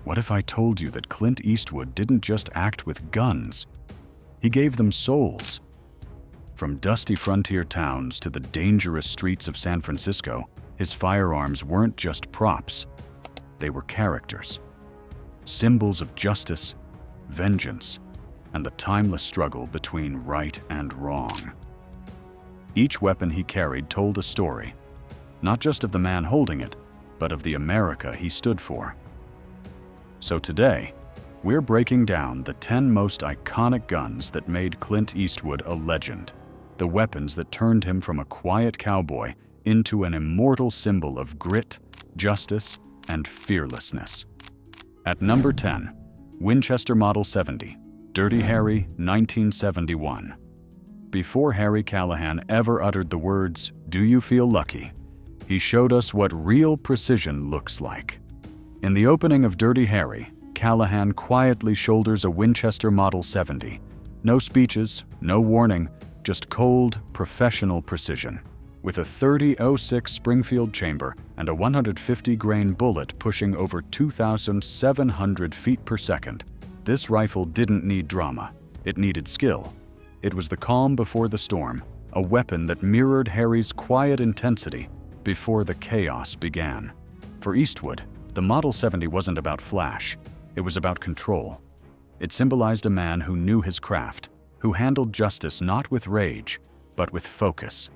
What if I told you that Clint Eastwood didn't just act with guns? He gave them souls. From dusty frontier towns to the dangerous streets of San Francisco, his firearms weren't just props. They were characters. Symbols of justice, vengeance, and the timeless struggle between right and wrong. Each weapon he carried told a story, not just of the man holding it, but of the America he stood for. So today, we're breaking down the 10 most iconic guns that made Clint Eastwood a legend, the weapons that turned him from a quiet cowboy into an immortal symbol of grit, justice, and fearlessness. At number 10, Winchester Model 70, Dirty Harry, 1971. Before Harry Callahan ever uttered the words, "Do you feel lucky?" he showed us what real precision looks like. In the opening of Dirty Harry, Callahan quietly shoulders a Winchester Model 70. No speeches, no warning, just cold, professional precision. With a .30-06 Springfield chamber and a 150-grain bullet pushing over 2,700 feet per second, this rifle didn't need drama. It needed skill. It was the calm before the storm, a weapon that mirrored Harry's quiet intensity before the chaos began. For Eastwood, the Model 70 wasn't about flash. It was about control. It symbolized a man who knew his craft, who handled justice not with rage, but with focus.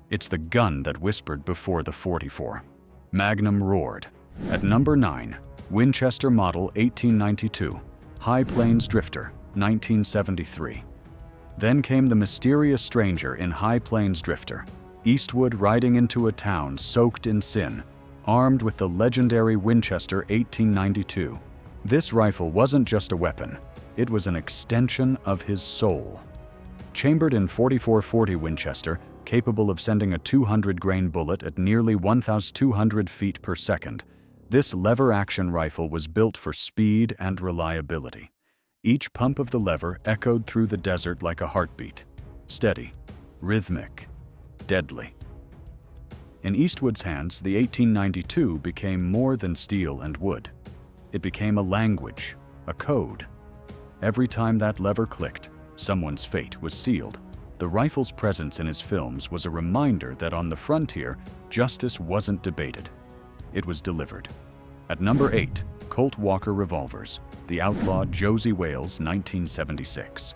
It's the gun that whispered before the .44. Magnum roared. At number 9, Winchester Model 1892, High Plains Drifter, 1973. Then came the mysterious stranger in High Plains Drifter, Eastwood riding into a town soaked in sin, armed with the legendary Winchester 1892. This rifle wasn't just a weapon, it was an extension of his soul. Chambered in .44-40 Winchester, capable of sending a 200-grain bullet at nearly 1,200 feet per second, this lever-action rifle was built for speed and reliability. Each pump of the lever echoed through the desert like a heartbeat, steady, rhythmic, deadly. In Eastwood's hands, the 1892 became more than steel and wood. It became a language, a code. Every time that lever clicked, someone's fate was sealed. The rifle's presence in his films was a reminder that on the frontier, justice wasn't debated. It was delivered. At number 8, Colt Walker revolvers, the outlaw Josie Wales, 1976.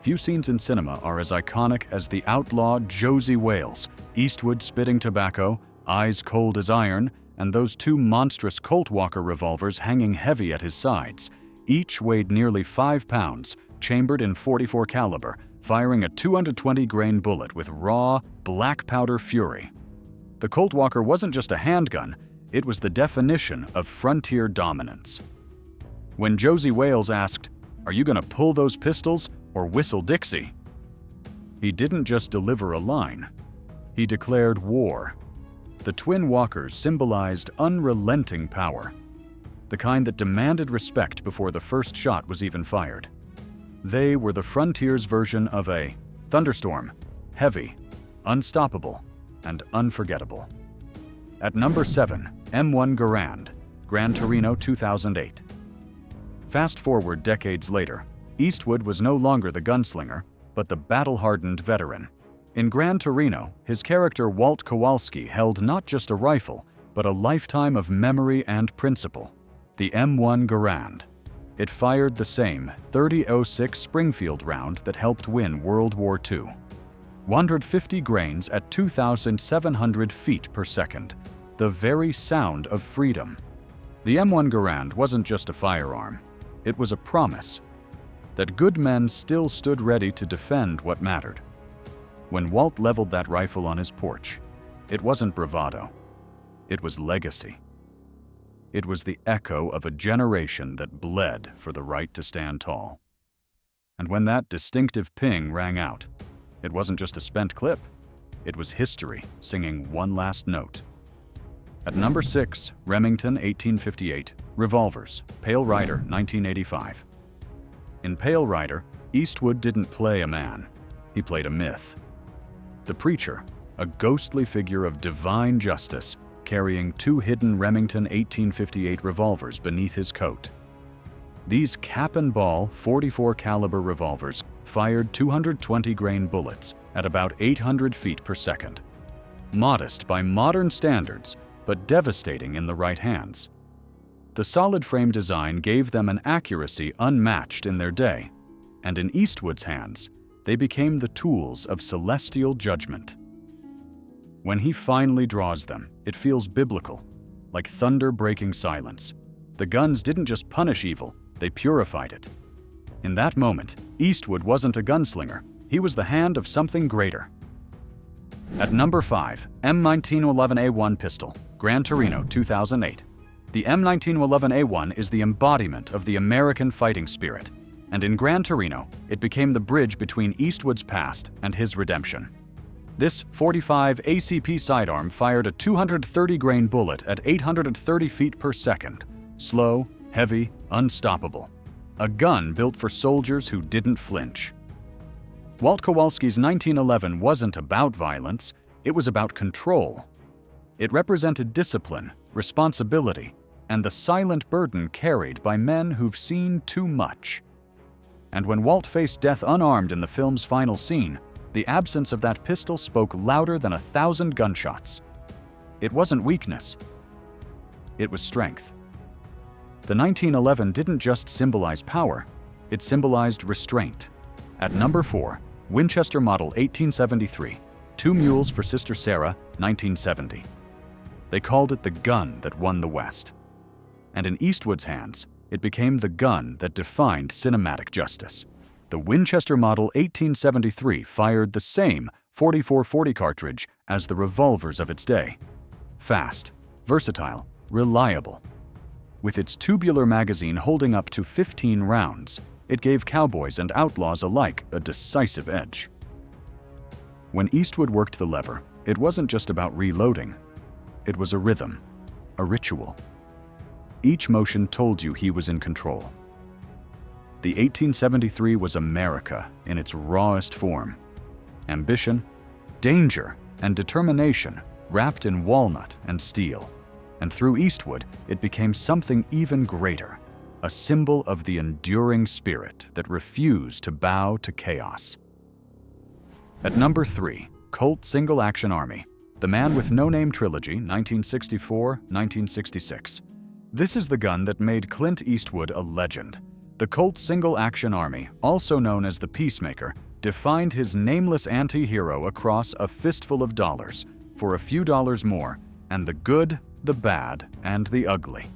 Few scenes in cinema are as iconic as the outlaw Josie Wales, Eastwood spitting tobacco, eyes cold as iron, and those two monstrous Colt Walker revolvers hanging heavy at his sides. Each weighed nearly 5 pounds, chambered in .44 caliber, firing a 220-grain bullet with raw, black powder fury. The Colt Walker wasn't just a handgun, it was the definition of frontier dominance. When Josie Wales asked, "Are you gonna pull those pistols or whistle Dixie?" he didn't just deliver a line, he declared war. The twin Walkers symbolized unrelenting power, the kind that demanded respect before the first shot was even fired. They were the frontier's version of a thunderstorm, heavy, unstoppable, and unforgettable. At number 7, M1 Garand, Gran Torino 2008. Fast forward decades later, Eastwood was no longer the gunslinger, but the battle-hardened veteran. In Gran Torino, his character Walt Kowalski held not just a rifle, but a lifetime of memory and principle, the M1 Garand. It fired the same .30-06 Springfield round that helped win World War II. 150 grains at 2,700 feet per second, the very sound of freedom. The M1 Garand wasn't just a firearm, it was a promise that good men still stood ready to defend what mattered. When Walt leveled that rifle on his porch, it wasn't bravado, it was legacy. It was the echo of a generation that bled for the right to stand tall. And when that distinctive ping rang out, it wasn't just a spent clip, it was history singing one last note. At number 6, Remington 1858, revolvers, Pale Rider 1985. In Pale Rider, Eastwood didn't play a man, he played a myth. The preacher, a ghostly figure of divine justice, carrying 2 hidden Remington 1858 revolvers beneath his coat. These cap-and-ball 44 caliber revolvers fired 220-grain bullets at about 800 feet per second. Modest by modern standards, but devastating in the right hands. The solid frame design gave them an accuracy unmatched in their day, and in Eastwood's hands, they became the tools of celestial judgment. When he finally draws them, it feels biblical, like thunder breaking silence. The guns didn't just punish evil, they purified it. In that moment, Eastwood wasn't a gunslinger, he was the hand of something greater. At number 5, M1911A1 pistol, Gran Torino 2008. The M1911A1 is the embodiment of the American fighting spirit, and in Gran Torino, it became the bridge between Eastwood's past and his redemption. This .45 ACP sidearm fired a 230-grain bullet at 830 feet per second. Slow, heavy, unstoppable. A gun built for soldiers who didn't flinch. Walt Kowalski's 1911 wasn't about violence, it was about control. It represented discipline, responsibility, and the silent burden carried by men who've seen too much. And when Walt faced death unarmed in the film's final scene, the absence of that pistol spoke louder than 1,000 gunshots. It wasn't weakness. It was strength. The 1911 didn't just symbolize power, it symbolized restraint. At number 4, Winchester Model 1873, 2 Mules for Sister Sarah, 1970. They called it the gun that won the West. And in Eastwood's hands, it became the gun that defined cinematic justice. The Winchester Model 1873 fired the same .44-40 cartridge as the revolvers of its day. Fast, versatile, reliable. With its tubular magazine holding up to 15 rounds, it gave cowboys and outlaws alike a decisive edge. When Eastwood worked the lever, it wasn't just about reloading. It was a rhythm, a ritual. Each motion told you he was in control. The 1873 was America in its rawest form. Ambition, danger, and determination wrapped in walnut and steel. And through Eastwood, it became something even greater, a symbol of the enduring spirit that refused to bow to chaos. At number 3, Colt Single Action Army, The Man with No Name Trilogy, 1964-1966. This is the gun that made Clint Eastwood a legend. The Colt Single Action Army, also known as the Peacemaker, defined his nameless anti-hero across a fistful of dollars, for a few dollars more, and the good, the bad, and the ugly.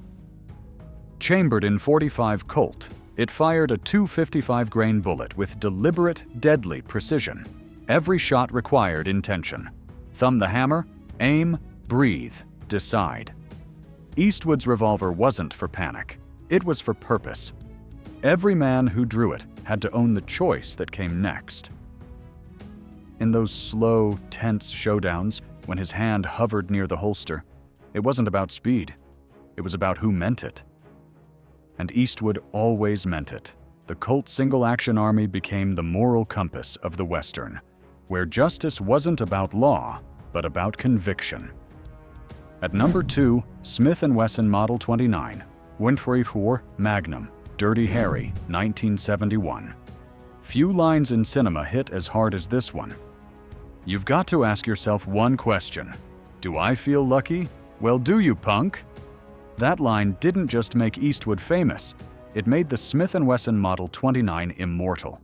Chambered in .45 Colt, it fired a 255-grain bullet with deliberate, deadly precision. Every shot required intention. Thumb the hammer, aim, breathe, decide. Eastwood's revolver wasn't for panic. It was for purpose. Every man who drew it had to own the choice that came next. In those slow, tense showdowns, when his hand hovered near the holster, it wasn't about speed. It was about who meant it. And Eastwood always meant it. The Colt Single Action Army became the moral compass of the Western, where justice wasn't about law, but about conviction. At number 2, Smith & Wesson Model 29, .44 Magnum, Dirty Harry, 1971. Few lines in cinema hit as hard as this one. You've got to ask yourself one question. Do I feel lucky? Well, do you, punk? That line didn't just make Eastwood famous, it made the Smith & Wesson Model 29 immortal.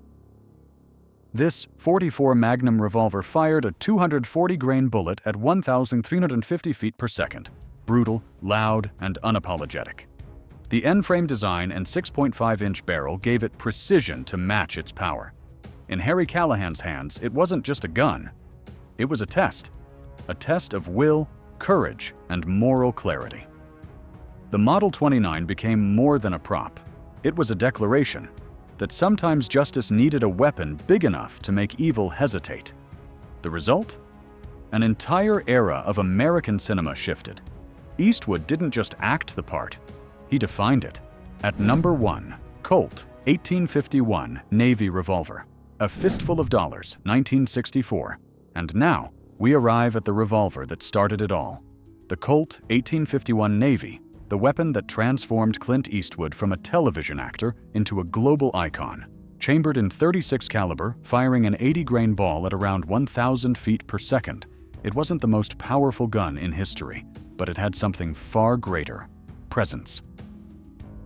This .44 Magnum revolver fired a 240-grain bullet at 1,350 feet per second, brutal, loud, and unapologetic. The N-frame design and 6.5-inch barrel gave it precision to match its power. In Harry Callahan's hands, it wasn't just a gun. It was a test of will, courage, and moral clarity. The Model 29 became more than a prop. It was a declaration that sometimes justice needed a weapon big enough to make evil hesitate. The result? An entire era of American cinema shifted. Eastwood didn't just act the part, he defined it. At number 1, Colt 1851 Navy Revolver, a fistful of dollars, 1964. And now, we arrive at the revolver that started it all. The Colt 1851 Navy, the weapon that transformed Clint Eastwood from a television actor into a global icon. Chambered in .36 caliber, firing an 80-grain ball at around 1,000 feet per second, it wasn't the most powerful gun in history, but it had something far greater: presence.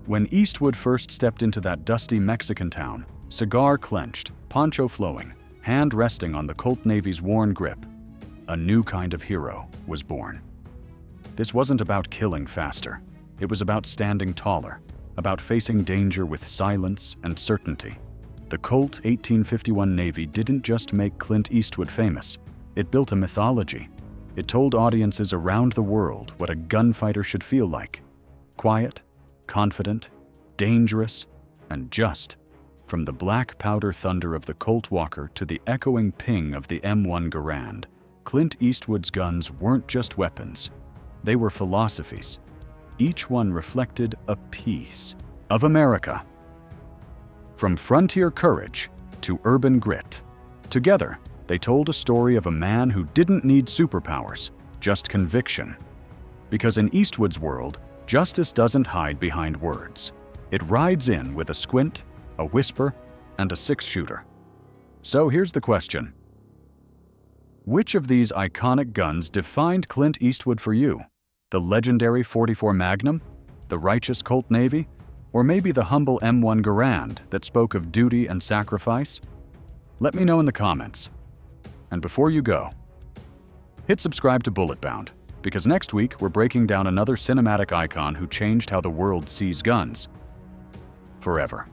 When Eastwood first stepped into that dusty Mexican town, cigar clenched, poncho flowing, hand resting on the Colt Navy's worn grip, a new kind of hero was born. This wasn't about killing faster. It was about standing taller, about facing danger with silence and certainty. The Colt 1851 Navy didn't just make Clint Eastwood famous. It built a mythology. It told audiences around the world what a gunfighter should feel like: quiet, confident, dangerous, and just. From the black powder thunder of the Colt Walker to the echoing ping of the M1 Garand, Clint Eastwood's guns weren't just weapons. They were philosophies. Each one reflected a piece of America. From frontier courage to urban grit, together they told a story of a man who didn't need superpowers, just conviction. Because in Eastwood's world, justice doesn't hide behind words. It rides in with a squint, a whisper, and a six-shooter. So here's the question. Which of these iconic guns defined Clint Eastwood for you? The legendary .44 Magnum? The righteous Colt Navy? Or maybe the humble M1 Garand that spoke of duty and sacrifice? Let me know in the comments. And before you go, hit subscribe to Bulletbound, because next week we're breaking down another cinematic icon who changed how the world sees guns forever.